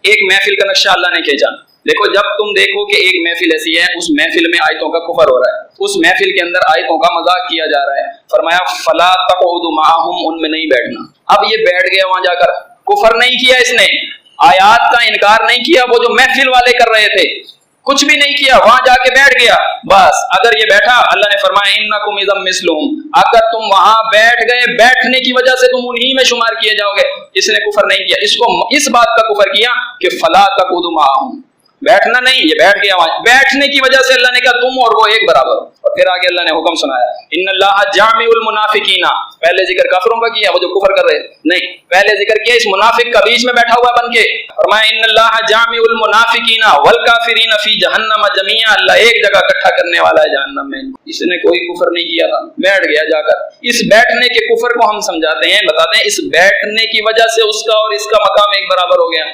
एक महफिल का नक्शा अल्लाह ने खींचा। देखो, जब तुम देखो कि एक महफिल ऐसी है, उस महफिल में आयतों का कुफर हो रहा है, उस महफिल के अंदर आयतों का मजाक किया जा रहा है, फरमाया फला तक़उदू माअहुम, उनमें नहीं बैठना। अब ये बैठ गया वहां जाकर, कुफर नहीं किया इसने, आयात का इनकार नहीं किया, वो जो महफिल वाले कर रहे थे, कुछ भी नहीं किया, वहां जाके बैठ गया। बस अगर ये बैठा, अल्लाह ने फरमाया इन्नकुम इज़म मिस्लुहुम, अगर तुम वहां बैठ गए, बैठने की वजह से तुम उन्हीं में शुमार किए जाओगे। इसने कुफर नहीं किया, इसको इस बात का कुफर किया कि फला तक़उदू माअहुम, बैठना नहीं, ये बैठ गया वहां, बैठने की वजह से अल्लाह ने कहा तुम और वो एक बराबर। और फिर आगे अल्लाह ने हुक्म सुनाया इन्नल्लाह जामिउल मुनाफिकीना, पहले जिक्र काफिरों का किया, वो जो कुफर कर रहे नहीं, पहले जिक्र किया इस मुनाफिक का, बीच में बैठा हुआ बन के, फरमाया इन्नल्लाह जामिउल मुनाफिकीना वल काफिरीना फी जहन्नम जमीआ, अल्लाह एक जगह इकट्ठा करने वाला है जहन्नम में। इसने कोई कुफर नहीं किया था, बैठ गया जाकर। इस बैठने के कुफर को हम समझाते हैं, बताते हैं इस बैठने की वजह से उसका और इसका मकाम एक बराबर हो गया।